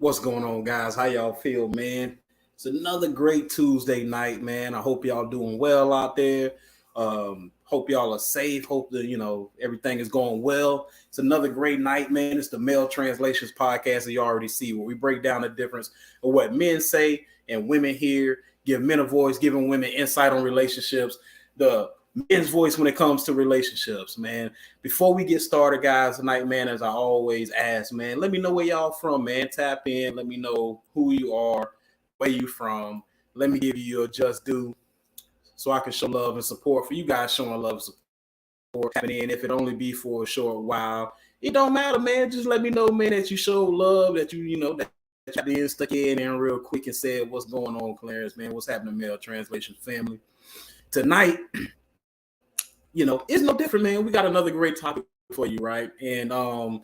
What's going on, guys? How y'all feel, man? It's another great Tuesday night, man. I hope y'all doing well out there. Hope y'all are safe. Hope that everything is going well. It's another great night, man. It's the Male Translations podcast that you already see, where we break down the difference of what men say and women hear, give men a voice, giving women insight on relationships. The men's voice when it comes to relationships, man. Before we get started, guys, tonight, man, as I always ask, man, let me know where y'all from, man. Tap in. Let me know who you are, where you from. Let me give you your just due so I can show love and support for you guys showing love and support. Tapping in, if it only be for a short while. It don't matter, man. Just let me know, man, that you show love, that that you in, stuck in real quick and said, what's going on, Clarence, man? What's happening, Male Translation family? Tonight, it's no different, man. We got another great topic for you, right? And I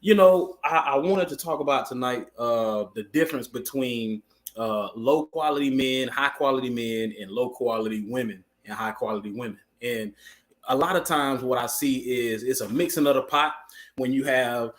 wanted to talk about tonight the difference between low quality men, high quality men, and low quality women and high quality women. And a lot of times what I see is it's a mixing of the pot when you have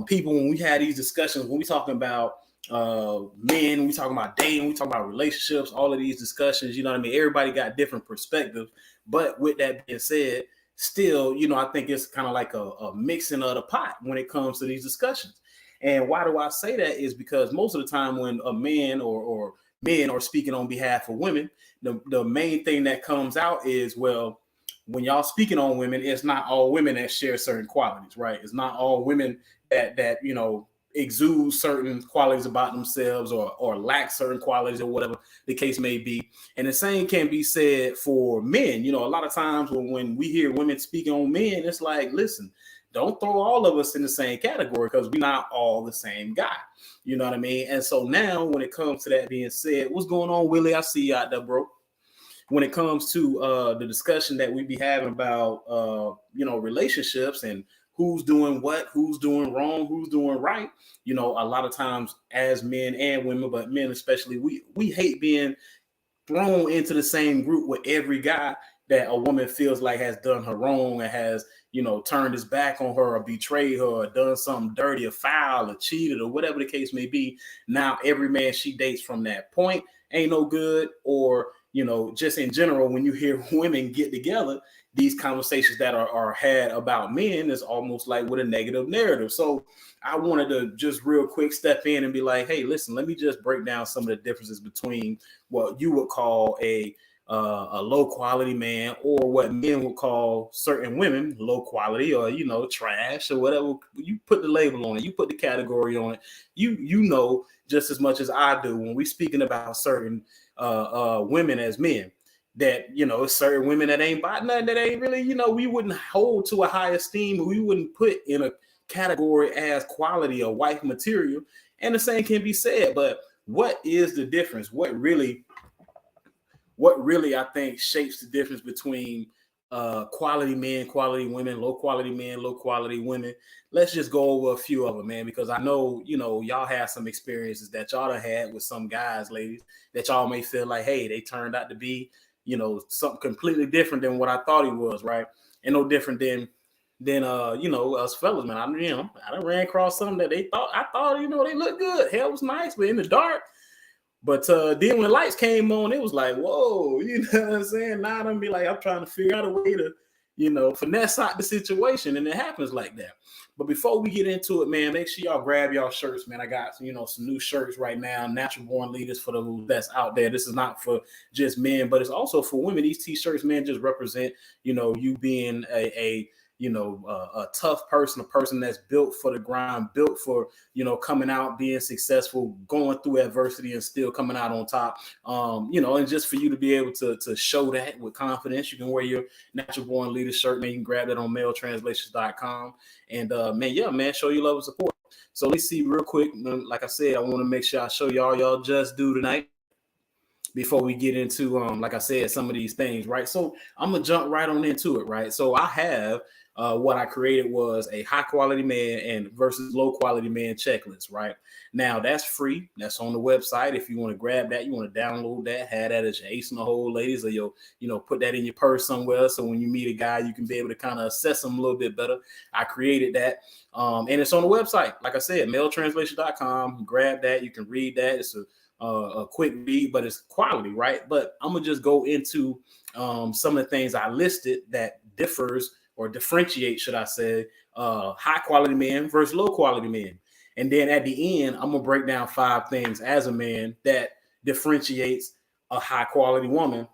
people, when we had these discussions, when we talking about men, we talking about dating, we talking about relationships, all of these discussions, you know what I mean? Everybody got different perspectives. But with that being said, still, I think it's kind of like a mixing of the pot when it comes to these discussions. And why do I say that is because most of the time when a man or men are speaking on behalf of women, the main thing that comes out is, well, when y'all speaking on women, it's not all women that share certain qualities, right? It's not all women that exude certain qualities about themselves or lack certain qualities or whatever the case may be. And the same can be said for men. A lot of times when we hear women speaking on men, it's like, listen, don't throw all of us in the same category because we're not all the same guy. You know what I mean? And so now when it comes to that being said, what's going on, Willie? I see you out there, bro. When it comes to the discussion that we be having about relationships and who's doing what, who's doing wrong, who's doing right, a lot of times as men and women, but men especially, we hate being thrown into the same group with every guy that a woman feels like has done her wrong and has turned his back on her or betrayed her or done something dirty or foul or cheated or whatever the case may be. Now every man she dates from that point ain't no good. Or just in general, when you hear women get together, these conversations that are had about men is almost like with a negative narrative. So I wanted to just real quick step in and be like, hey, listen, let me just break down some of the differences between what you would call a low quality man, or what men would call certain women low quality, or trash, or whatever you put the label on it, you put the category on it. You know just as much as I do when we speaking about certain women as men, that certain women that ain't bought nothing, that ain't really we wouldn't hold to a high esteem, we wouldn't put in a category as quality or wife material. And the same can be said. But what is the difference? What really I think shapes the difference between quality men, quality women, low quality men, low quality women? Let's just go over a few of them, man, because I know y'all have some experiences that y'all have had with some guys, ladies, that y'all may feel like, hey, they turned out to be something completely different than what I thought he was, right? And no different than us fellas, man. I done ran across something that I thought they looked good, hair was nice, but in the dark. But then when the lights came on, it was like, whoa, you know what I'm saying? Now I'm be like, I'm trying to figure out a way to, finesse out the situation, and it happens like that. But before we get into it, man, make sure y'all grab y'all shirts, man. I got some new shirts right now, Natural Born Leaders, for the that's out there. This is not for just men, but it's also for women. These t-shirts, man, just represent you being a tough person, a person that's built for the grind, built for, coming out, being successful, going through adversity and still coming out on top. And just for you to be able to show that with confidence, you can wear your Natural Born Leader shirt, man. You can grab that on mailtranslations.com. And man, show your love and support. So let's see real quick. Like I said, I want to make sure I show y'all just do tonight. before we get into like I said, some of these things, right? So I'm gonna jump right on into it, right? So I have what I created was a high quality man and versus low quality man checklist, right? Now that's free. That's on the website. If you want to grab that, you want to download that, have that as your ace in the hole, ladies, or your, put that in your purse somewhere. So when you meet a guy, you can be able to kind of assess him a little bit better. I created that. And it's on the website. Like I said, maletranslation.com. Grab that. You can read that. It's a quick read, but it's quality, right? But I'm gonna just go into some of the things I listed that differs or differentiate, should I say, high quality men versus low quality men. And then at the end, I'm gonna break down 5 things as a man that differentiates a high quality woman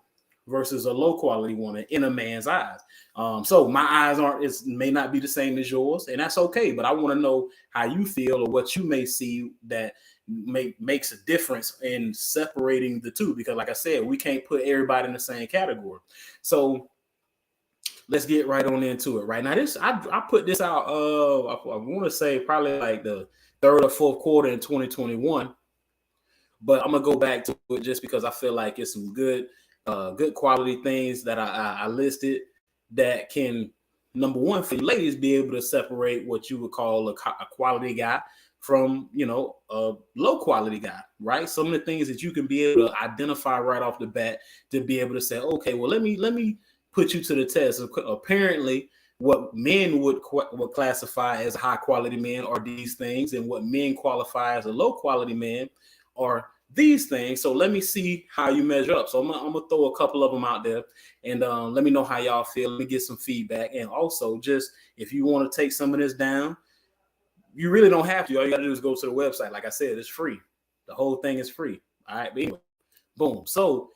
versus a low quality woman in a man's eyes. So my eyes may not be the same as yours, and that's okay. But I want to know how you feel or what you may see that makes a difference in separating the two. Because, like I said, we can't put everybody in the same category. So let's get right on into it. Right now, I put this out. I want to say probably like the 3rd or 4th quarter in 2021. But I'm gonna go back to it just because I feel like it's some good quality things that I listed that can, number one, for ladies, be able to separate what you would call a quality guy from, a low quality guy, right? Some of the things that you can be able to identify right off the bat to be able to say, okay, well, let me put you to the test. Apparently, what men would classify as high quality men are these things, and what men qualify as a low quality man are these things. So let me see how you measure up. So I'm gonna throw a couple of them out there, and let me know how y'all feel. Let me get some feedback. And also, just if you want to take some of this down, you really don't have to. All you gotta do is go to the website. Like I said, it's free. The whole thing is free. All right, but anyway, boom. So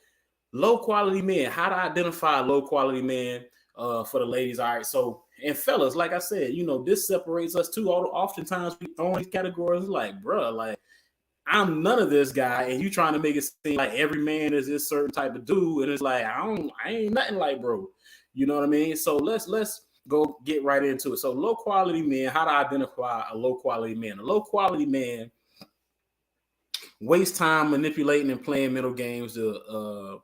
low quality men. How to identify a low quality man for the ladies? All right. So, and fellas, like I said, this separates us too. Oftentimes we throw in these categories like, bruh, like, I'm none of this guy, and you trying to make it seem like every man is this certain type of dude, and it's like I ain't nothing like bro. You know what I mean? So let's go get right into it. So low quality men, how to identify a low quality man? A low quality man wastes time manipulating and playing mental games to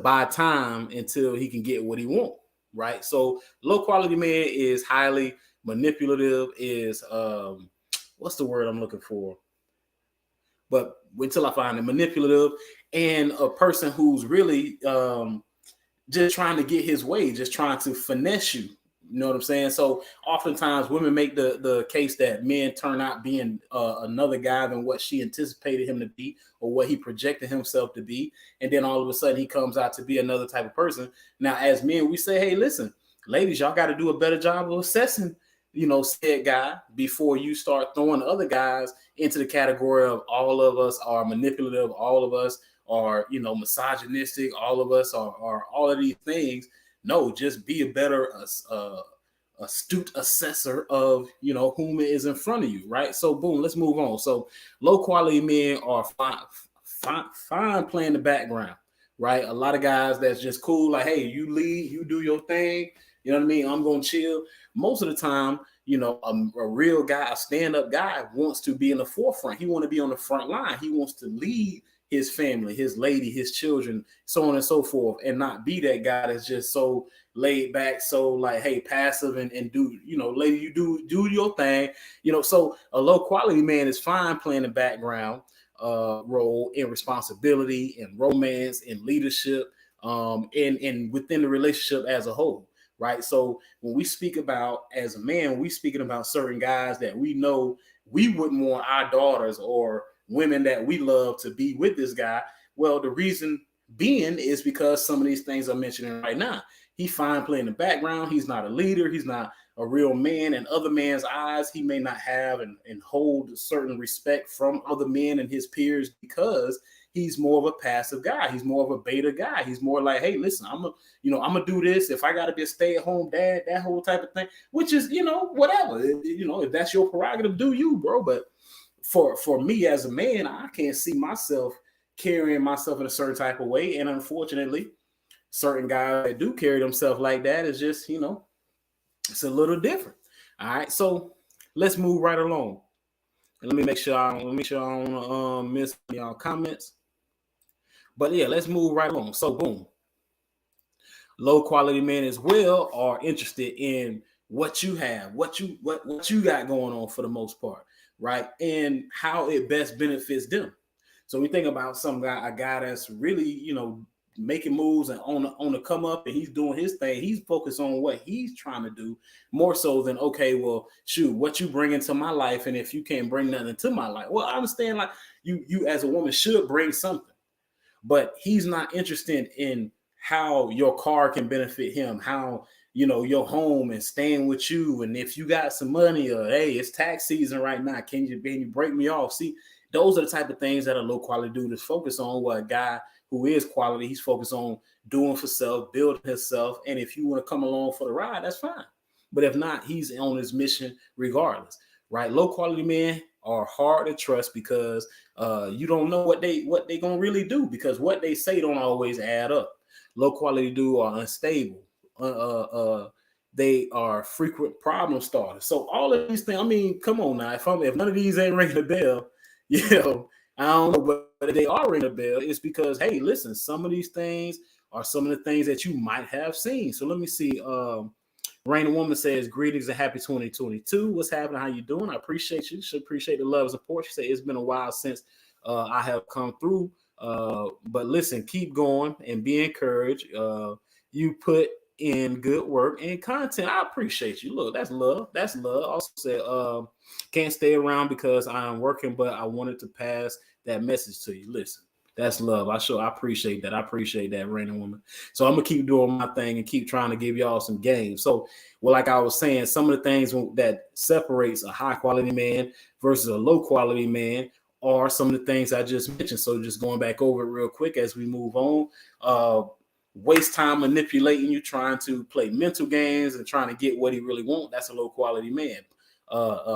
buy time until he can get what he wants. Right? So low quality man is highly manipulative, is what's the word I'm looking for? But until I find it, manipulative, and a person who's really just trying to get his way, just trying to finesse you. You know what I'm saying? So oftentimes women make the case that men turn out being another guy than what she anticipated him to be or what he projected himself to be. And then all of a sudden he comes out to be another type of person. Now, as men, we say, hey, listen, ladies, y'all got to do a better job of assessing said guy before you start throwing other guys into the category of all of us are manipulative, all of us are, misogynistic, all of us are all of these things. No, just be a better astute assessor of, whom is in front of you, right? So boom, let's move on. So low quality men are fine playing the background, right? A lot of guys that's just cool, like, hey, you lead, you do your thing. You know what I mean? I'm going to chill. Most of the time, a real guy, a stand-up guy wants to be in the forefront. He wants to be on the front line. He wants to lead his family, his lady, his children, so on and so forth, and not be that guy that's just so laid back, so like, hey, passive and do, lady, you do your thing. So a low quality man is fine playing the background role in responsibility and romance and leadership and within the relationship as a whole. Right. So when we speak about as a man, we speaking about certain guys that we know we wouldn't want our daughters or women that we love to be with this guy. Well, the reason being is because some of these things I'm mentioning right now. He's fine playing the background. He's not a leader. He's not a real man. In other men's eyes, he may not have and hold certain respect from other men and his peers because he's more of a passive guy. He's more of a beta guy. He's more like, hey, listen, I'm gonna do this. If I gotta be a stay-at-home dad, that whole type of thing, which is, whatever. If that's your prerogative, do you, bro. But for me as a man, I can't see myself carrying myself in a certain type of way. And unfortunately, certain guys that do carry themselves like that is just, it's a little different. All right. So let's move right along. And let me make sure I don't miss y'all comments. But yeah, let's move right along. So boom, low quality men as well are interested in what you have, what you got going on for the most part, right? And how it best benefits them. So we think about a guy that's really, making moves and on the come up, and he's doing his thing. He's focused on what he's trying to do more so than, okay, well, shoot, what you bring into my life, and if you can't bring nothing to my life, well, I understand, like, you as a woman should bring something, but he's not interested in how your car can benefit him, how your home and staying with you, and if you got some money, or hey, it's tax season right now, can you break me off? See, those are the type of things that a low quality dude is focused on. What a guy who is quality, he's focused on doing for self, building himself, and if you want to come along for the ride, that's fine. But if not, he's on his mission regardless, right? Low quality men are hard to trust because you don't know what they gonna really do, because what they say don't always add up. Low quality dudes are unstable. They are frequent problem starters. So all of these things. I mean, come on now. If none of these ain't ringing a bell, I don't know, but if they are ringing a bell, it's because, hey, listen, some of these things are some of the things that you might have seen. So let me see. Rain Woman says, greetings and happy 2022. What's happening? How you doing? I appreciate you. Should appreciate the love and support. She said, it's been a while since I have come through. But listen, keep going and be encouraged. You put in good work and content. I appreciate you. Look, that's love. That's love. Also said, can't stay around because I'm working, but I wanted to pass that message to you. Listen. That's love. I appreciate that. I appreciate that, Raining Woman. So I'm gonna keep doing my thing and keep trying to give y'all some games. So, well, like I was saying, some of the things that separates a high quality man versus a low quality man are some of the things I just mentioned. So just going back over it real quick as we move on. Waste time manipulating you, trying to play mental games and trying to get what he really wants. That's a low quality man.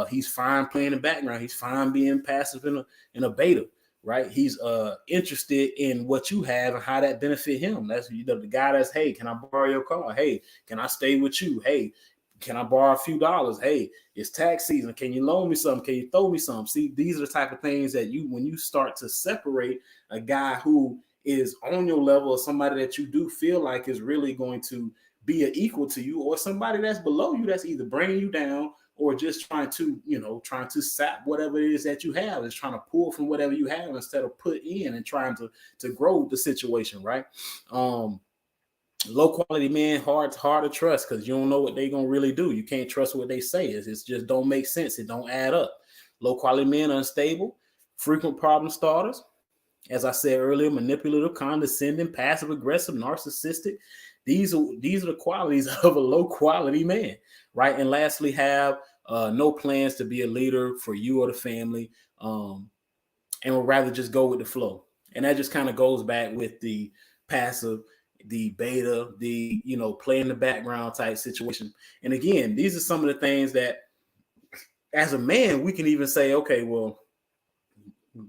He's fine playing the background. He's fine being passive in a beta. Right, he's interested in what you have and how that benefit him. That's the guy that's, hey, can I borrow your car? Hey, can I stay with you? Hey, can I borrow a few dollars? Hey, it's tax season. Can you loan me something? Can you throw me something? See, these are the type of things that when you start to separate a guy who is on your level or somebody that you do feel like is really going to be an equal to you, or somebody that's below you that's either bringing you down or just trying to sap whatever it is that you have, is trying to pull from whatever you have instead of put in and trying to grow the situation, right? Low quality men, hard to trust because you don't know what they're gonna really do. You can't trust what they say. It's just don't make sense. It don't add up. Low quality men are unstable, frequent problem starters. As I said earlier, manipulative, condescending, passive aggressive, narcissistic. These are the qualities of a low quality man, right? And lastly, have no plans to be a leader for you or the family, and would rather just go with the flow. And that just kind of goes back with the passive, the beta, the play in the background type situation. And again, these are some of the things that, as a man, we can even say, okay, well,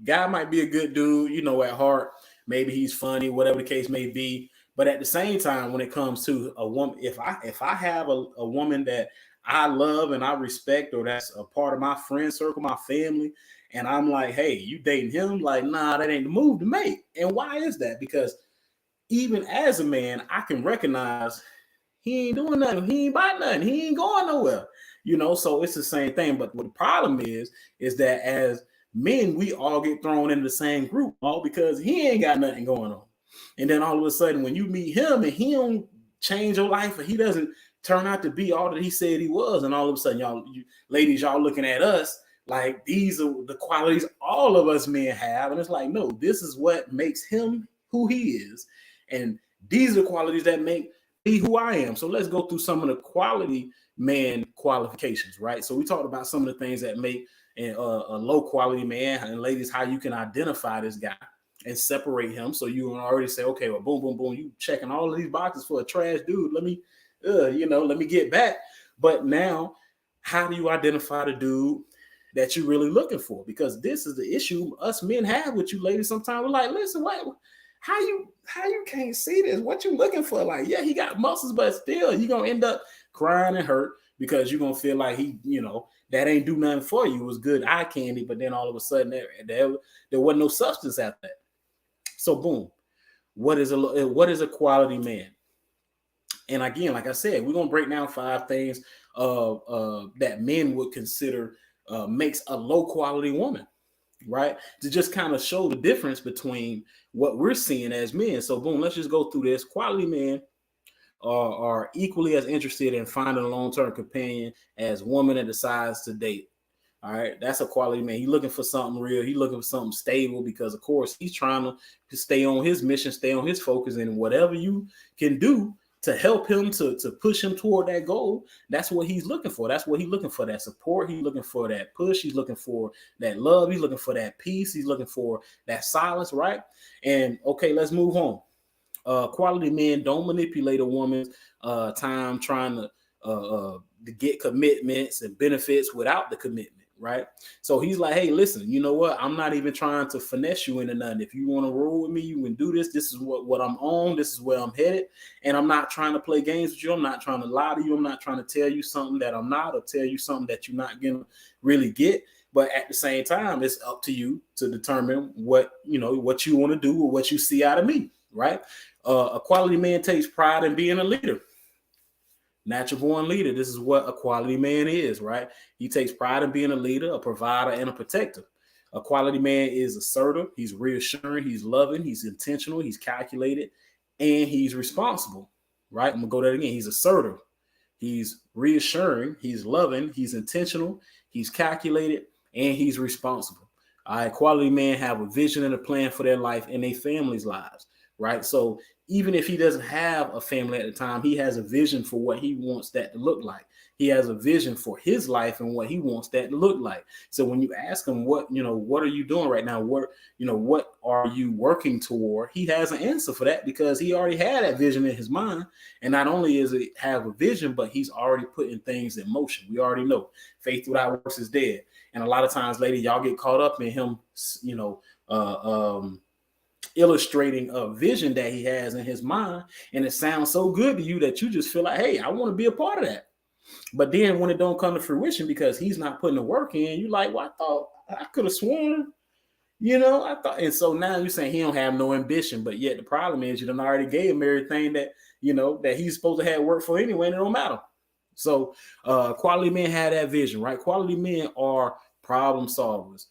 guy might be a good dude, at heart. Maybe he's funny, whatever the case may be. But at the same time, when it comes to a woman, if I have a woman that I love and I respect, or that's a part of my friend circle, my family, and I'm like, hey, you dating him? Like, nah, that ain't the move to make. And why is that? Because even as a man, I can recognize he ain't doing nothing. He ain't buying nothing. He ain't going nowhere. So it's the same thing. But what the problem is that as men, we all get thrown into the same group, all because he ain't got nothing going on. And then all of a sudden, when you meet him and he don't change your life, or he doesn't turn out to be all that he said he was, and all of a sudden, ladies, y'all looking at us like these are the qualities all of us men have. And it's like, no, this is what makes him who he is. And these are the qualities that make me who I am. So let's go through some of the quality man qualifications, right? So we talked about some of the things that make a low quality man, and ladies, how you can identify this guy and separate him. So you can already say, okay, well, boom, boom, boom, you checking all of these boxes for a trash dude. Let me get back. But now, how do you identify the dude that you're really looking for? Because this is the issue us men have with you ladies. Sometimes we're like, listen, how you can't see this? What you looking for? Like, yeah, he got muscles, but still, you're gonna end up crying and hurt because you're gonna feel like he, that ain't do nothing for you. It was good eye candy, but then all of a sudden there wasn't no substance after that. So boom, what is a quality man? And again, like I said, we're gonna break down 5 things that men would consider makes a low quality woman, right? To just kind of show the difference between what we're seeing as men. So, boom, let's just go through this. Quality men are equally as interested in finding a long-term companion as woman that decides to date. All right, that's a quality man. He's looking for something real. He's looking for something stable because, of course, he's trying to stay on his mission, stay on his focus, and whatever you can do to help him to push him toward that goal, that's what he's looking for. That's what he's looking for, that support. He's looking for that push. He's looking for that love. He's looking for that peace. He's looking for that silence, right? And, okay, let's move on. Quality men don't manipulate a woman's time trying to get commitments and benefits without the commitment, right? So he's like, hey, listen, you know what? I'm not even trying to finesse you into nothing. If you want to roll with me, you can do this. This is what I'm on. This is where I'm headed. And I'm not trying to play games with you. I'm not trying to lie to you. I'm not trying to tell you something that I'm not, or tell you something that you're not going to really get. But at the same time, it's up to you to determine what you want to do or what you see out of me, right? A quality man takes pride in being a leader. Natural born leader. This is what a quality man is, right? He takes pride in being a leader, a provider, and a protector. A quality man is assertive. He's reassuring. He's loving. He's intentional. He's calculated, and he's responsible, right? I'm going to go there again. He's assertive. He's reassuring. He's loving. He's intentional. He's calculated, and he's responsible. All right, quality men have a vision and a plan for their life and their family's lives, right? So even if he doesn't have a family at the time, he has a vision for what he wants that to look like. He has a vision for his life and what he wants that to look like. So when you ask him what are you doing right now? What are you working toward? He has an answer for that because he already had that vision in his mind. And not only is it have a vision, but he's already putting things in motion. We already know faith without works is dead. And a lot of times, ladies, y'all get caught up in him, illustrating a vision that he has in his mind, and it sounds so good to you that you just feel like, hey, I want to be a part of that. But then when it don't come to fruition because he's not putting the work in, you like, well, I thought I could have sworn, I thought. And so now you're saying he don't have no ambition, but yet the problem is you done already gave him everything that that he's supposed to have work for anyway, and it don't matter. So quality men have that vision, right? Quality men are problem solvers,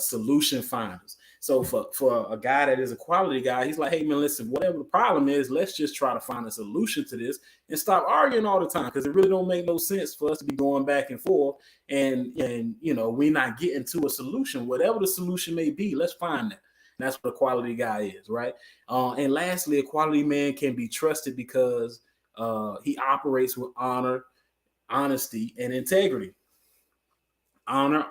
solution finders. So for a guy that is a quality guy, he's like, hey, man, listen, whatever the problem is, let's just try to find a solution to this and stop arguing all the time, because it really don't make no sense for us to be going back and forth and we're not getting to a solution. Whatever the solution may be, let's find that. And that's what a quality guy is, right? And lastly, a quality man can be trusted because he operates with honor, honesty, and integrity. Honor,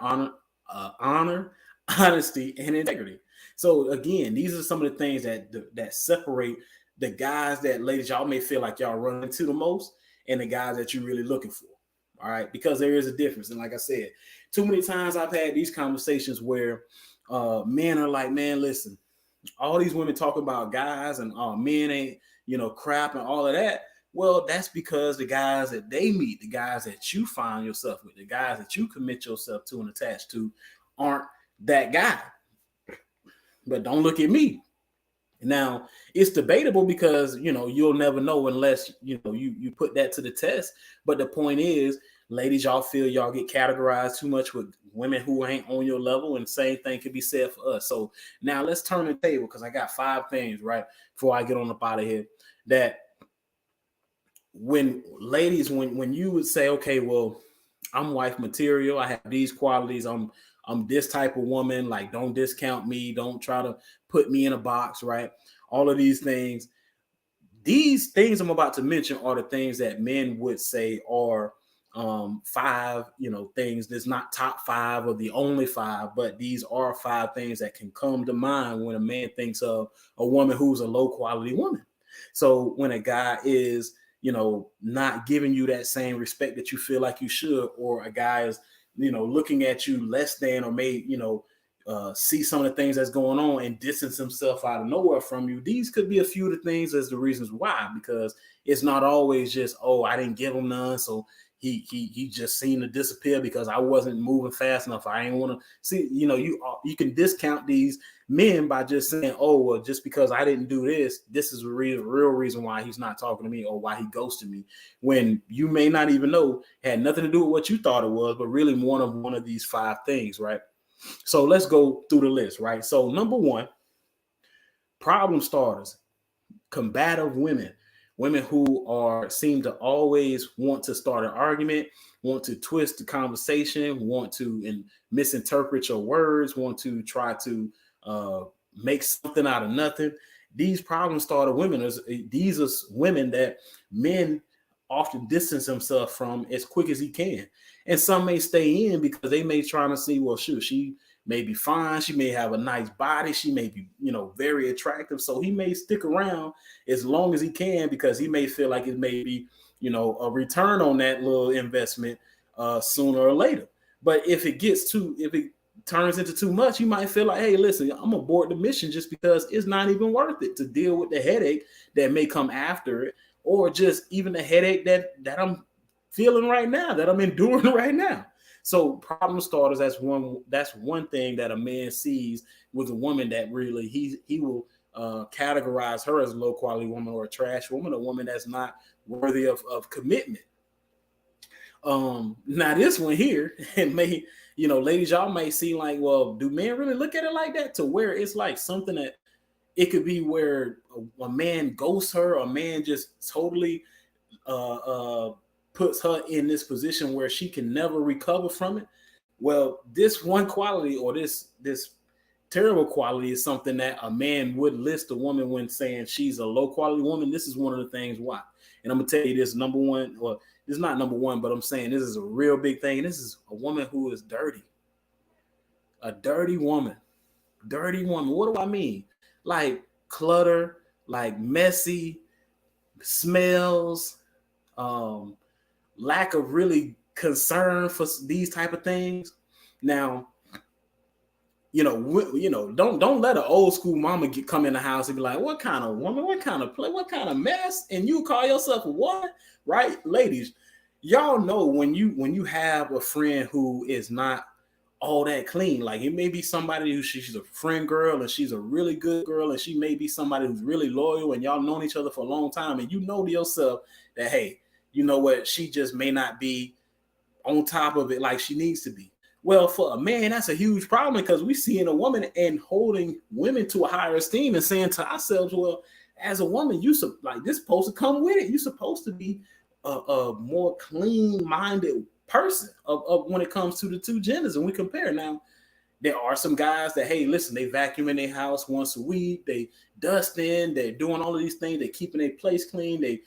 honesty, and integrity. So again, these are some of the things that separate the guys that, ladies, y'all may feel like y'all run into the most, and the guys that you're really looking for. All right, because there is a difference. And like I said, too many times I've had these conversations where men are like, man, listen, all these women talk about guys and men ain't crap and all of that. Well, that's because the guys that they meet, the guys that you find yourself with, the guys that you commit yourself to and attach to aren't that guy. But don't look at me. Now, it's debatable because, you'll never know unless, you put that to the test. But the point is, ladies, y'all feel y'all get categorized too much with women who ain't on your level, and same thing could be said for us. So now let's turn the table, because I got 5 things, right, before I get on up out of here, that when you would say, okay, well, I'm wife material, I have these qualities, I'm this type of woman, like, don't discount me, don't try to put me in a box, right? All of these things I'm about to mention are the things that men would say are 5, things that's not top 5 or the only 5, but these are 5 things that can come to mind when a man thinks of a woman who's a low quality woman. So when a guy is, not giving you that same respect that you feel like you should, or a guy is, looking at you less than, or may, see some of the things that's going on and distance himself out of nowhere from you. These could be a few of the things as the reasons why, because it's not always just, oh, I didn't give him none, so he just seemed to disappear because I wasn't moving fast enough. I ain't want to see, you can discount these men by just saying, oh, well, just because I didn't do this, this is the real reason why he's not talking to me or why he ghosted me, when you may not even know had nothing to do with what you thought it was, but really one of these 5 things, right? So let's go through the list, right? So number 1, problem starters, combative women who seem to always want to start an argument, want to twist the conversation, want to misinterpret your words, want to try to make something out of nothing. These problem starter women, these are women that men often distance themselves from as quick as he can. And some may stay in because they may try to see, well, shoot, she may be fine. She may have a nice body. She may be, very attractive. So he may stick around as long as he can because he may feel like it may be, a return on that little investment sooner or later. But if it turns into too much, you might feel like, hey, listen, I'm gonna abort the mission just because it's not even worth it to deal with the headache that may come after it, or just even the headache that I'm feeling right now, that I'm enduring right now. So problem starters, that's one thing that a man sees with a woman, that really he will categorize her as a low quality woman or a trash woman, a woman that's not worthy of commitment. Now this one here, it may, ladies, y'all may see like, well, do men really look at it like that, to where it's like something that it could be where a man ghosts her, a man just totally puts her in this position where she can never recover from it. Well, this one quality, or this terrible quality, is something that a man would list a woman when saying she's a low quality woman. This is one of the things why. And I'm gonna tell you this, number one, or it's not number one, but I'm saying this is a real big thing. This is a woman who is dirty. A dirty woman. Dirty woman. What do I mean? Like clutter, like messy, smells, lack of really concern for these type of things. Now, don't let an old school mama come in the house and be like, what kind of woman, what kind of play, what kind of mess, and you call yourself a woman, right? Ladies, y'all know when you have a friend who is not all that clean, like it may be somebody who she's a friend girl and she's a really good girl, and she may be somebody who's really loyal and y'all known each other for a long time, and you know to yourself that, hey, you know what, she just may not be on top of it like she needs to be. Well, for a man, that's a huge problem, because we see in a woman and holding women to a higher esteem and saying to ourselves, well, as a woman, like this supposed to come with it. You're supposed to be a more clean-minded person of when it comes to the two genders. And we compare. Now, there are some guys that, hey, listen, they vacuum in their house once a week, they dusting, they're doing all of these things, they're keeping their place clean, they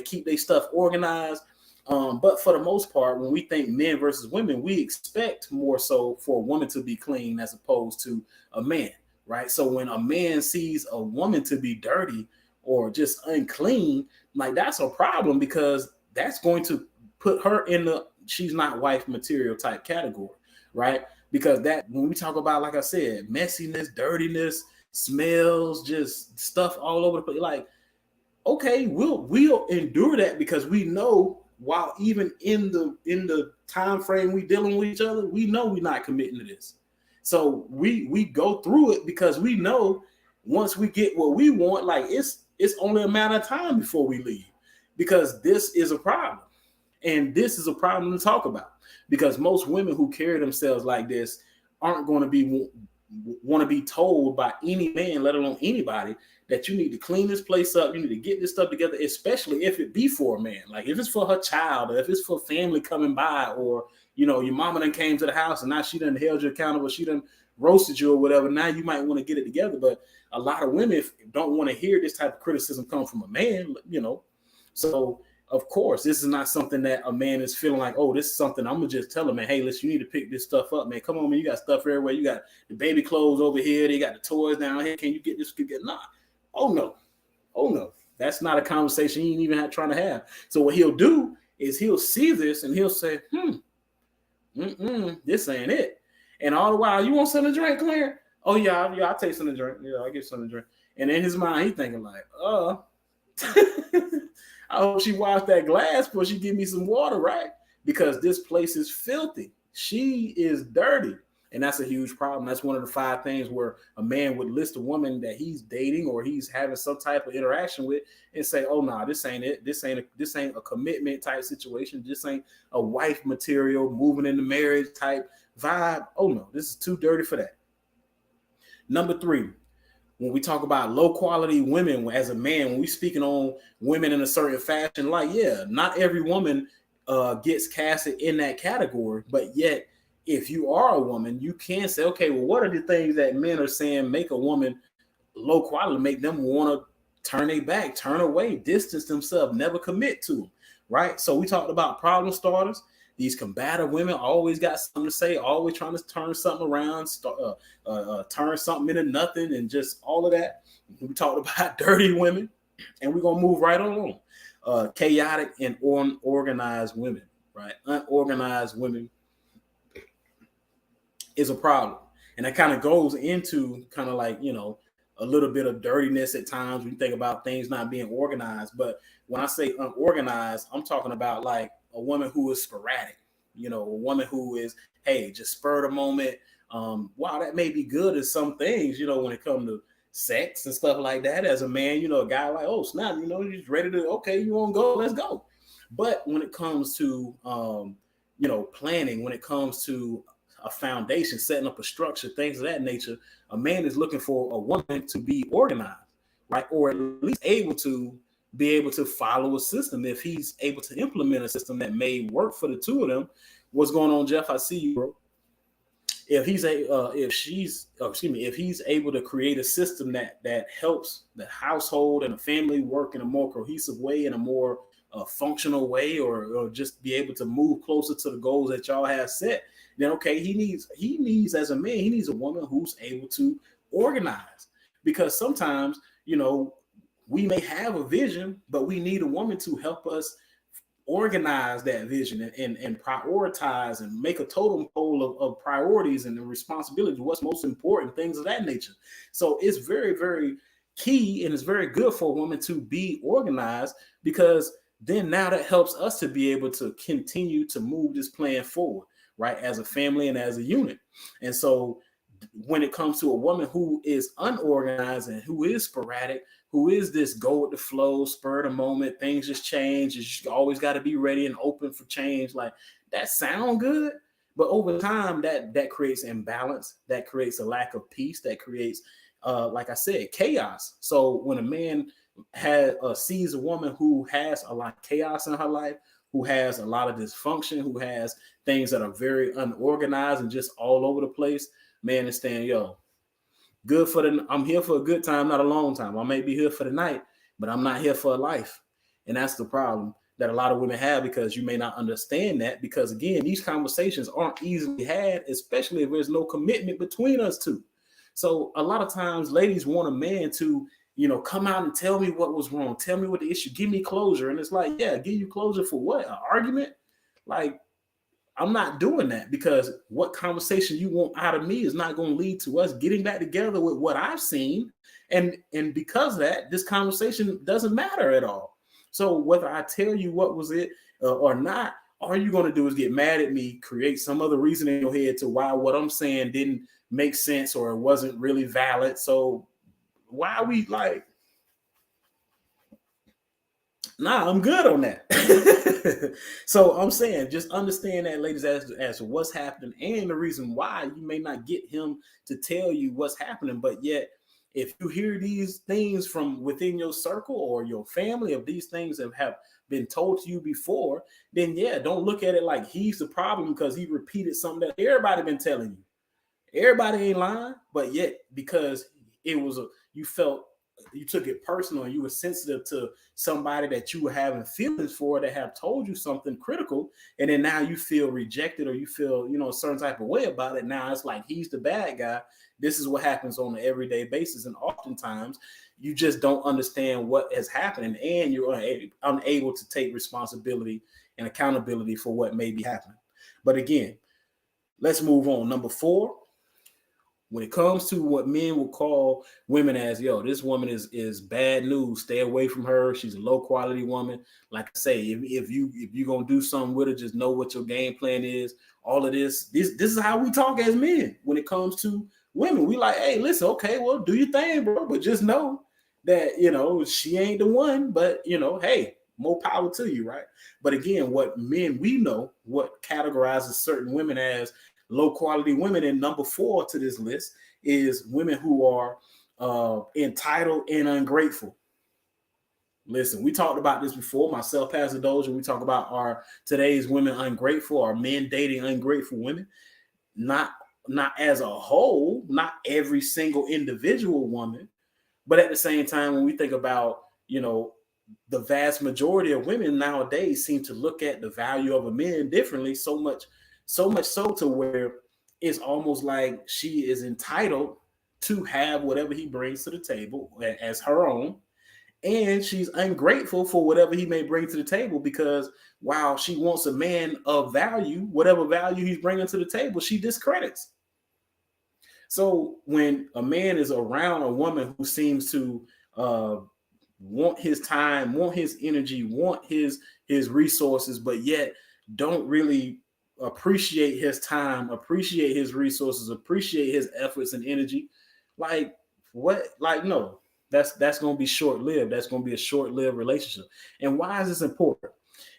keep their stuff organized. But for the most part, when we think men versus women, we expect more so for a woman to be clean as opposed to a man, right? So when a man sees a woman to be dirty or just unclean, like that's a problem, because that's going to put her in the she's not wife material type category, right? Because that, when we talk about, like I said, messiness, dirtiness, smells, just stuff all over the place, like, okay, we'll endure that, because we know, while even in the time frame we dealing with each other, we know we're not committing to this. So we go through it because we know once we get what we want, like it's only a matter of time before we leave, because this is a problem. And this is a problem to talk about, because most women who carry themselves like this aren't going to want to be told by any man, let alone anybody, that you need to clean this place up, you need to get this stuff together, especially if it be for a man. Like if it's for her child, or if it's for family coming by, or your mama done came to the house and now she done held you accountable, she done roasted you or whatever, now you might want to get it together. But a lot of women don't want to hear this type of criticism come from a man, So of course, this is not something that a man is feeling like, oh, this is something I'm gonna just tell him, man, hey, listen, you need to pick this stuff up, man. Come on, man, you got stuff everywhere. You got the baby clothes over here, they got the toys down here. Can you get this? Nah. Oh no. That's not a conversation he ain't even trying to have. So what he'll do is he'll see this and he'll say, this ain't it. And all the while, you want something to drink, Claire? Oh yeah, I'll take something to drink. Yeah, I'll get something to drink. And in his mind, he's thinking like, I hope she washed that glass before she give me some water, right? Because this place is filthy. She is dirty. And that's a huge problem. That's one of the 5 things where a man would list a woman that he's dating or he's having some type of interaction with and say, "Oh no, nah, this ain't it. This ain't a commitment type situation. This ain't a wife material, moving into marriage type vibe. Oh no, this is too dirty for that." Number 3, when we talk about low quality women as a man, when we speaking on women in a certain fashion, like, yeah, not every woman gets casted in that category, but yet if you are a woman, you can say, okay, well, what are the things that men are saying make a woman low quality, make them want to turn their back, turn away, distance themselves, never commit to them, right? So we talked about problem starters. These combative women always got something to say, always trying to turn something around, turn something into nothing, and just all of that. We talked about dirty women, and we're going to move right on. Chaotic and unorganized women, right? Unorganized women is a problem. And that kind of goes into kind of like, a little bit of dirtiness at times when you think about things not being organized. But when I say unorganized, I'm talking about like a woman who is sporadic, a woman who is, hey, just spur of the moment. While that may be good at some things, when it comes to sex and stuff like that, as a man, a guy like, oh, snap, you're just ready to, okay, you want to go, let's go. But when it comes to, planning, when it comes to a foundation, setting up a structure, things of that nature, a man is looking for a woman to be organized, right? Or at least be able to follow a system. If he's able to implement a system that may work for the two of them. What's going on, Jeff? I see you, bro. If he's if he's able to create a system that helps the household and the family work in a more cohesive way, in a more functional way, or just be able to move closer to the goals that y'all have set, then okay, he needs as a man, he needs a woman who's able to organize. Because sometimes, we may have a vision, but we need a woman to help us organize that vision and prioritize and make a totem pole of priorities and the responsibilities, what's most important, things of that nature. So it's very, very key, and it's very good for a woman to be organized, because then now that helps us to be able to continue to move this plan forward, right, as a family and as a unit. And so when it comes to a woman who is unorganized and who is sporadic, who is this go with the flow, spur of the moment, things just change, you always got to be ready and open for change, like that sound good, but over time that creates imbalance, that creates a lack of peace, that creates like I said, chaos. So when a man sees a woman who has a lot of chaos in her life, who has a lot of dysfunction, who has things that are very unorganized and just all over the place, man is saying, yo, I'm here for a good time, not a long time. I may be here for the night, but I'm not here for a life. And that's the problem that a lot of women have, because you may not understand that, because again, these conversations aren't easily had, especially if there's no commitment between us two. So a lot of times ladies want a man to, come out and tell me what was wrong. Tell me what the issue, give me closure. And it's like, yeah, give you closure for what? An argument? Like, I'm not doing that, because what conversation you want out of me is not going to lead to us getting back together with what I've seen. And because of that, this conversation doesn't matter at all. So whether I tell you what was it or not, all you're going to do is get mad at me, create some other reason in your head to why what I'm saying didn't make sense or it wasn't really valid. So why are we like, nah, I'm good on that. So I'm saying, just understand that, ladies, as to what's happening and the reason why you may not get him to tell you what's happening. But yet, if you hear these things from within your circle or your family, of these things that have been told to you before, then yeah, don't look at it like he's the problem because he repeated something that everybody been telling you. Everybody ain't lying, but yet because you took it personal and you were sensitive to somebody that you were having feelings for, that have told you something critical, and then now you feel rejected or you feel a certain type of way about it. Now it's like he's the bad guy. This is what happens on an everyday basis, and oftentimes you just don't understand what is happening, and you're unable to take responsibility and accountability for what may be happening. But again, let's move on. Number 4, When it comes to what men will call women as, yo, this woman is bad news. Stay away from her. She's a low quality woman. Like I say, if you're gonna do something with her, just know what your game plan is. All of this is how we talk as men when it comes to women. We like, hey, listen, okay, well, do your thing, bro, but just know that she ain't the one. But hey, more power to you, right? But again, what men we know, what categorizes certain women as low quality women, and number 4 to this list is women who are entitled and ungrateful. Listen, we talked about this before, myself, Pastor Doja. We talk about our today's women ungrateful, our men dating ungrateful women. Not as a whole, not every single individual woman, but at the same time, when we think about, the vast majority of women nowadays seem to look at the value of a man differently, so much so to where it's almost like she is entitled to have whatever he brings to the table as her own. And she's ungrateful for whatever he may bring to the table, because while she wants a man of value, whatever value he's bringing to the table, she discredits. So when a man is around a woman who seems to want his time, want his energy, want his resources, but yet don't really appreciate his time, appreciate his resources, appreciate his efforts and energy, like what? Like, no, that's going to be short-lived. That's going to be a short-lived relationship. And why is this important?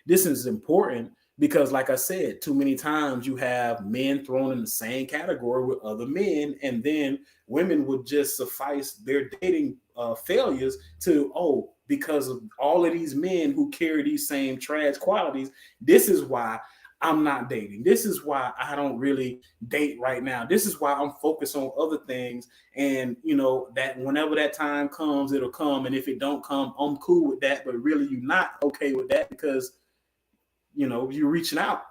This is important because, like I said, too many times you have men thrown in the same category with other men, and then women would just suffice their dating failures to, because of all of these men who carry these same trash qualities, this is why I'm not dating. This is why I don't really date right now. This is why I'm focused on other things. And, that whenever that time comes, it'll come. And if it don't come, I'm cool with that. But really, you're not okay with that because, you're reaching out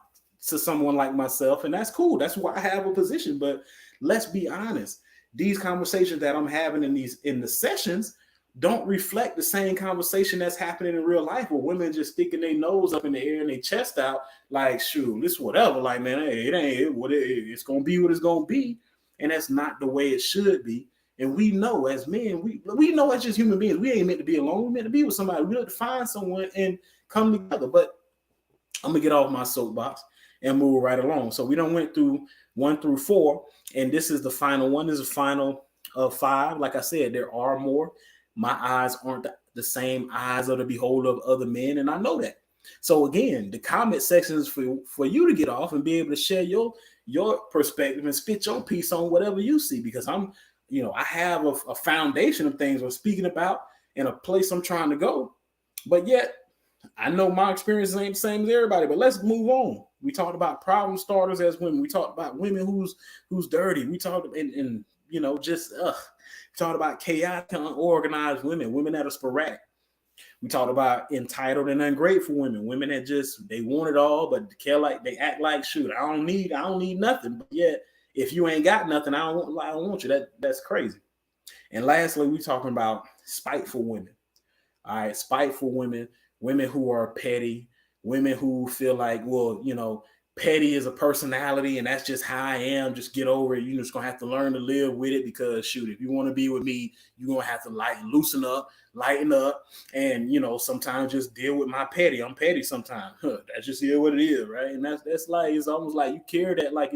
to someone like myself. And that's cool. That's why I have a position. But let's be honest. These conversations that I'm having in the sessions don't reflect the same conversation that's happening in real life, where women just sticking their nose up in the air and their chest out like, shoot, this whatever. Like, man, hey, it ain't what it's gonna be what it's gonna be. And that's not the way it should be. And we know as men, we know as just human beings, we ain't meant to be alone. We're meant to be with somebody. We have to find someone and come together. But I'm gonna get off my soapbox and move right along. So we done went through 1 through 4, and this is the final one. This is the final of 5. Like I said, there are more. My eyes aren't the same eyes of the beholder of other men, and I know that. So again, the comment section is for you to get off and be able to share your perspective and spit your piece on whatever you see, because I have a foundation of things I'm speaking about and a place I'm trying to go. But yet, I know my experience ain't the same as everybody. But let's move on. We talked about problem starters as women. We talked about women who's dirty. We talked and talked about chaotic, unorganized women that are sporadic. We talked about entitled and ungrateful women that just they want it all, but they act like, shoot, I don't need nothing. But yet, if you ain't got nothing, I don't want you. That's crazy. And lastly, we talking about spiteful women. All right, spiteful women who are petty, women who feel like, well, petty is a personality and that's just how I am. Just get over it. You're just going to have to learn to live with it because, shoot, if you want to be with me, you're going to have to loosen up, lighten up, and, sometimes just deal with my petty. I'm petty sometimes. That's just what it is, right? And that's like, it's almost like you carry that like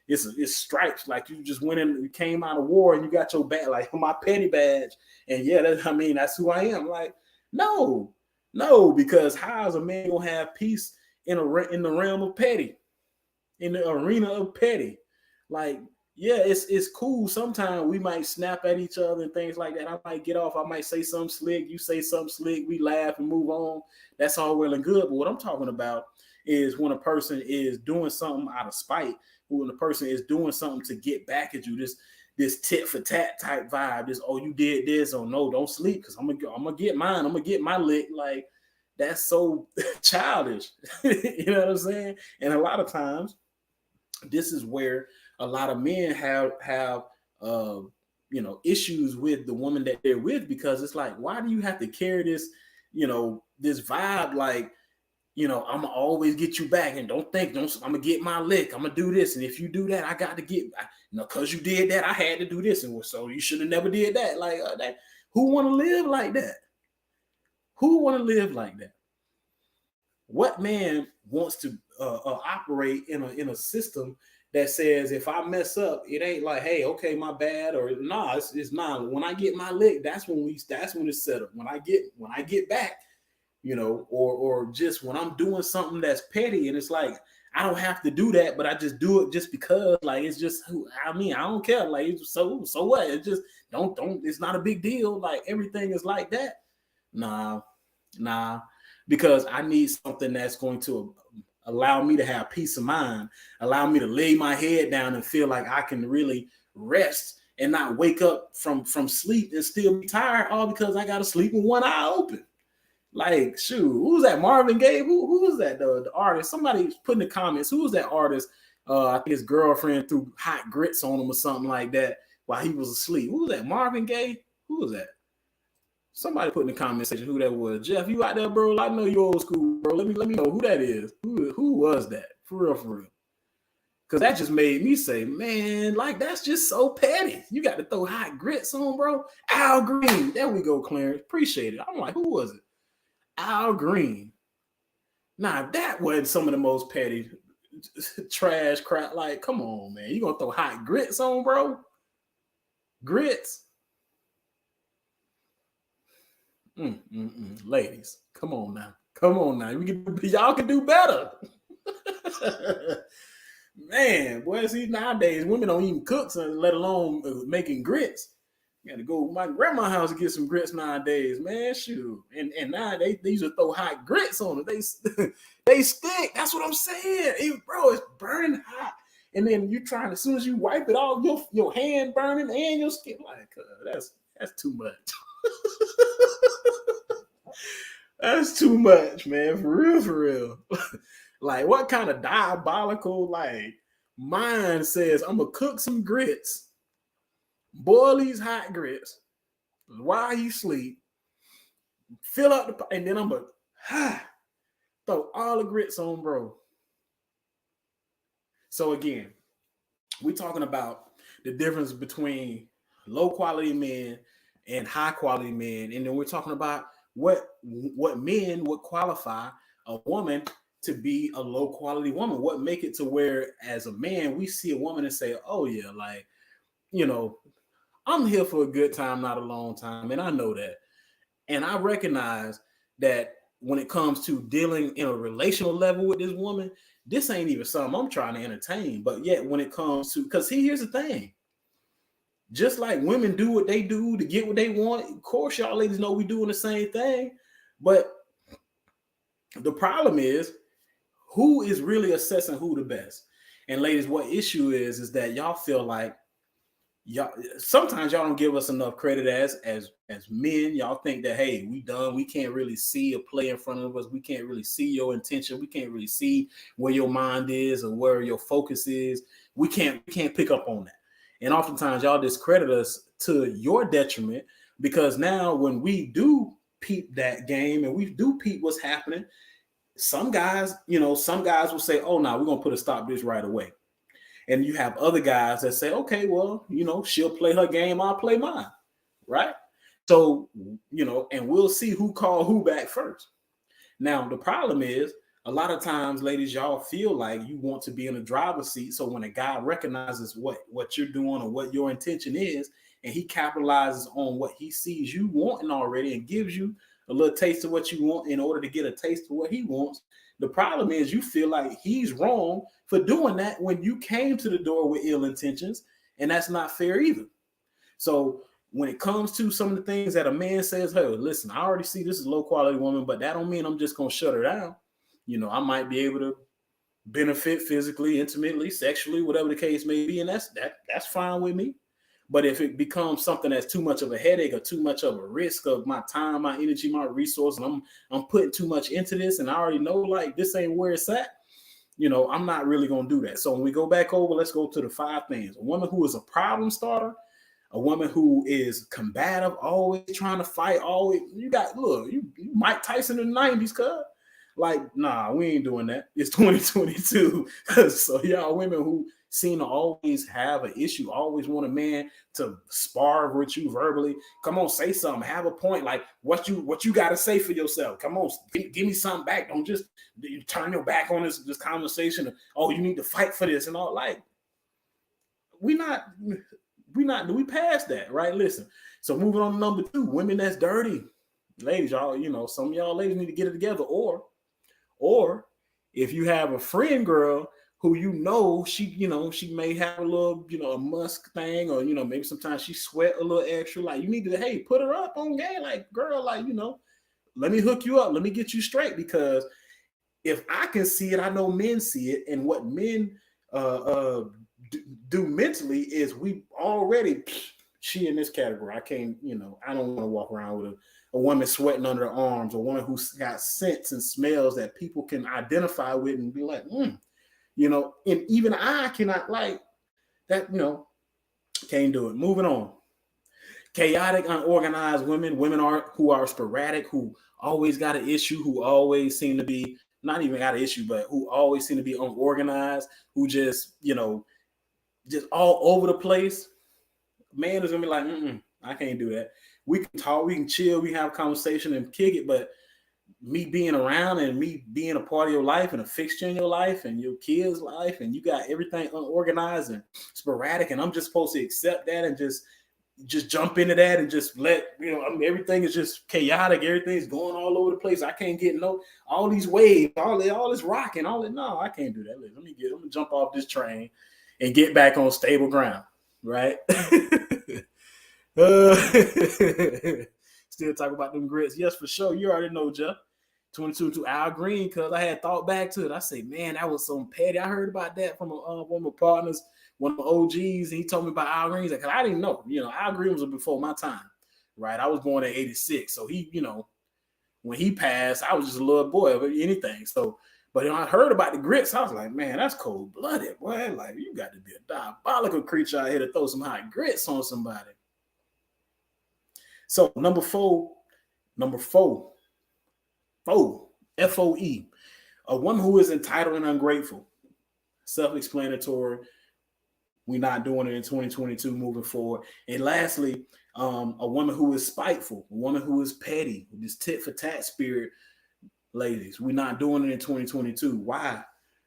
it's stripes. Like you just went in, you came out of war and you got your badge, like my petty badge. And yeah, that's who I am. Like, no, because how is a man going to have peace in the realm of petty, in the arena of petty? Like, yeah, it's cool. Sometimes we might snap at each other and things like that. I might get off. I might say something slick. You say something slick. We laugh and move on. That's all well and good. But what I'm talking about is when a person is doing something out of spite, when a person is doing something to get back at you, this tit for tat type vibe, this, oh, you did this, oh no, don't sleep because I'm gonna get mine, I'm gonna get my lick. Like, that's so childish. You know what I'm saying? And a lot of times this is where a lot of men have issues with the woman that they're with, because it's like, why do you have to carry this this vibe? Like, you know, I'm gonna always get you back, and don't I'm gonna get my lick. I'm gonna do this, and if you do that, I got to get, you know, because you did that, I had to do this, and so you should have never did that. Like that. Who want to live like that? Who want to live like that? What man wants to operate in a system that says if I mess up, it ain't like, hey, okay, my bad, or nah, it's not. When I get my lick, that's when it's set up. When I get back, you know, or just when I'm doing something that's petty, and it's like I don't have to do that, but I just do it just because, like, it's just I mean, I don't care. Like, so what? It just don't. It's not a big deal. Like, everything is like that. Nah, because I need something that's going to allow me to have peace of mind, allow me to lay my head down and feel like I can really rest and not wake up from sleep and still be tired, all because I got to sleep with one eye open. Like, shoot, who's that? Marvin Gaye? Who was that? The artist? Somebody put in the comments. Who was that artist? I think his girlfriend threw hot grits on him or something like that while he was asleep. Who was that? Marvin Gaye? Who was that? Somebody put in the comment section who that was. Jeff, you out there, bro? I know you old school, bro. Let me know who that is. Who was that? For real. Because that just made me say, man, like, that's just so petty. You got to throw hot grits on, bro. Al Green. There we go, Clarence. Appreciate it. I'm like, who was it? Al Green. Nah, that wasn't some of the most petty trash crap. Like, come on, man. You gonna throw hot grits on, bro? Grits? Ladies, come on now. Y'all can do better. Man, boy, see, nowadays women don't even cook, let alone making grits. You got to go to my grandma's house to get some grits nowadays, man. Shoot, and now they used to throw hot grits on it. They stink. That's what I'm saying, bro. It's burning hot, and then you trying, as soon as you wipe it off, your hand burning and your skin. Like, that's too much. That's too much, man. For real. Like, what kind of diabolical, like, mind says, I'm going to cook some grits, boil these hot grits while you sleep, fill up the, and then I'm going to throw all the grits on, bro. So again, we're talking about the difference between low quality men and high quality men. And then we're talking about what men would qualify a woman to be a low quality woman. What make it to where, as a man, we see a woman and say, oh yeah, like, you know, I'm here for a good time, not a long time. And I know that. And I recognize that when it comes to dealing in a relational level with this woman, this ain't even something I'm trying to entertain. But yet when it comes to, because here's the thing. Just like women do what they do to get what they want, of course, y'all ladies know we doing the same thing. But the problem is, who is really assessing who the best? And ladies, what issue is that y'all feel like sometimes y'all don't give us enough credit as men. Y'all think that, hey, we done. We can't really see a play in front of us. We can't really see your intention. We can't really see where your mind is or where your focus is. We can't pick up on that. And oftentimes y'all discredit us to your detriment, because now when we do peep that game and we do peep what's happening, some guys will say, oh, no, we're going to put a stop to this right away. And you have other guys that say, okay, well, she'll play her game, I'll play mine, right? So, and we'll see who called who back first. Now, the problem is, a lot of times, ladies, y'all feel like you want to be in the driver's seat. So when a guy recognizes what you're doing or what your intention is, and he capitalizes on what he sees you wanting already and gives you a little taste of what you want in order to get a taste of what he wants, the problem is you feel like he's wrong for doing that when you came to the door with ill intentions, and that's not fair either. So when it comes to some of the things that a man says, hey, listen, I already see this is a low quality woman, but that don't mean I'm just going to shut her down. I might be able to benefit physically, intimately, sexually, whatever the case may be. And that's fine with me. But if it becomes something that's too much of a headache or too much of a risk of my time, my energy, my resource, and I'm putting too much into this, and I already know like this ain't where it's at, I'm not really going to do that. So when we go back over, let's go to the 5 things. A woman who is a problem starter, a woman who is combative, always trying to fight, always, you Mike Tyson in the 90s, cuz. Like, nah, we ain't doing that. It's 2022. So y'all women who seem to always have an issue, always want a man to spar with you verbally. Come on, say something. Have a point. Like what you got to say for yourself. Come on, give me something back. Don't just turn your back on this conversation. Oh, you need to fight for this and all. Like we passed that, right? Listen. So moving on to number 2, women that's dirty. Ladies, y'all, some of y'all ladies need to get it together. Or if you have a friend girl who she may have a little, a musk thing, or maybe sometimes she sweat a little extra. Like you need to, put her up on game. Like, girl, like, let me hook you up. Let me get you straight, because if I can see it, I know men see it. And what men do mentally is she in this category. I can't, I don't want to walk around with a woman sweating under her arms, a woman who's got scents and smells that people can identify with and be like, and even I cannot like that, can't do it. Moving on. Chaotic, unorganized women who are sporadic, who always got an issue, who always seem to be, not even got an issue, but who always seem to be unorganized, who just, just all over the place. Man is gonna be like, I can't do that. We can talk, we can chill, we can have a conversation and kick it, but me being around and me being a part of your life and a fixture in your life and your kids' life, and you got everything unorganized and sporadic, and I'm just supposed to accept that and just jump into that and just let, everything is just chaotic, everything's going all over the place. I can't get all these waves, all this rocking, no, I can't do that. I'm gonna jump off this train and get back on stable ground, right? Still talk about them grits. Yes, for sure. You already know, Jeff. 22 to Al Green, because I had thought back to it. I say, man, that was so petty. I heard about that from one of my partners, one of my OGs, and he told me about Al Green. Because I didn't know. Al Green was before my time, right? I was born in 86. So he, when he passed, I was just a little boy of anything. So, but I heard about the grits. I was like, man, that's cold-blooded, boy. Like, you got to be a diabolical creature out here to throw some hot grits on somebody. So number four, FOE, a woman who is entitled and ungrateful. Self-explanatory. We're not doing it in 2022 moving forward. And lastly, a woman who is spiteful, a woman who is petty, this tit for tat spirit. Ladies, we're not doing it in 2022. Why?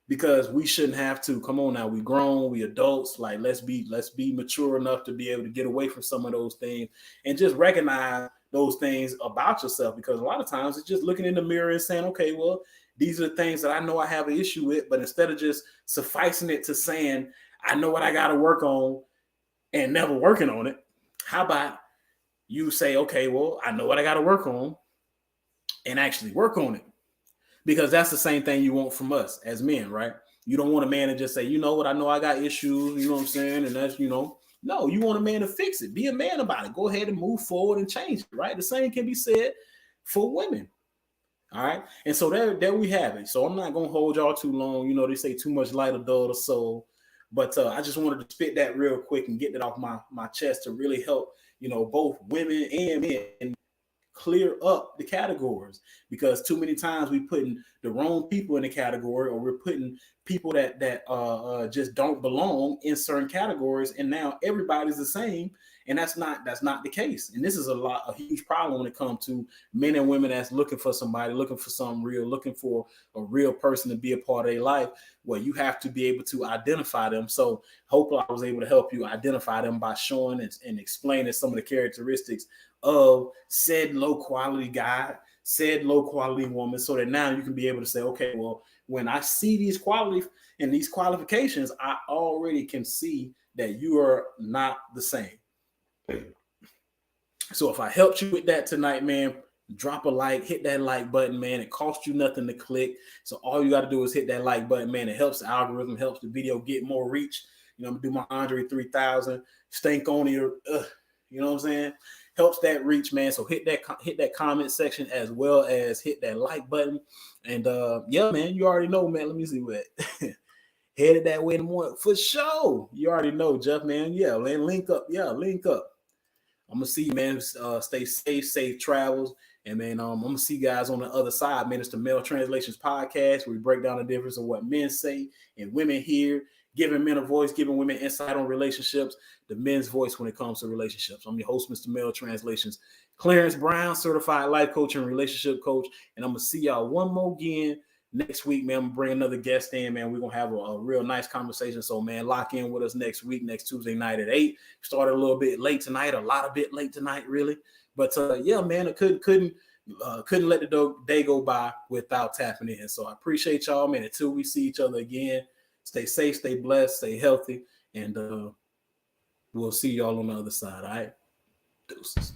Because we shouldn't have to. Come on now, we grown, we adults. Like, let's be mature enough to be able to get away from some of those things and just recognize those things about yourself. Because a lot of times it's just looking in the mirror and saying, okay, well, these are the things that I know I have an issue with. But instead of just sufficing it to saying, I know what I got to work on and never working on it, how about you say, okay, well, I know what I got to work on and actually work on it? Because that's the same thing you want from us as men, right? You don't want a man to just say, you know what, I know I got issues, you know what I'm saying? And that's, no, you want a man to fix it. Be a man about it. Go ahead and move forward and change it, right? The same can be said for women. All right. And so there we have it. So I'm not going to hold y'all too long. They say too much light will dull the soul. But I just wanted to spit that real quick and get that off my chest to really help, both women and men clear up the categories, because too many times we putting the wrong people in the category, or we're putting people that just don't belong in certain categories, and now everybody's the same, and that's not the case. And this is a huge problem when it comes to men and women that's looking for somebody, looking for something real, looking for a real person to be a part of their life. Well, you have to be able to identify them. So hopefully I was able to help you identify them by showing and explaining some of the characteristics of said low quality guy, said low quality woman, so that now you can be able to say, okay, well, when I see these qualities and these qualifications, I already can see that you are not the same. So if I helped you with that tonight, man, drop a like, hit that like button, man. It costs you nothing to click. So all you got to do is hit that like button, man. It helps the algorithm, helps the video get more reach. I'm gonna do my Andre 3000 stank on your, you know what I'm saying? Helps that reach, man. So hit that comment section as well as hit that like button. And yeah, man, you already know, man. Let me see what headed that way in the morning for sure. You already know, Jeff, man. Yeah, man, link up. Yeah, link up. I'm gonna see you, man. Stay safe travels, And man, I'm gonna see you guys on the other side, man. It's the Male Translations Podcast, where we break down the difference of what men say and women hear, giving men a voice, giving women insight on relationships, the men's voice when it comes to relationships. I'm your host, Mr. Male Translations, Clarence Brown, certified life coach and relationship coach. And I'm gonna see y'all one more again next week, man. I'm gonna bring another guest in, man. We're gonna have a real nice conversation. So, man, lock in with us next week, next Tuesday night at 8. Started a little bit late tonight, a bit late tonight, really. But yeah, man, I couldn't let the day go by without tapping in. So I appreciate y'all, man. Until we see each other again, stay safe, stay blessed, stay healthy, and we'll see y'all on the other side. All right, deuces.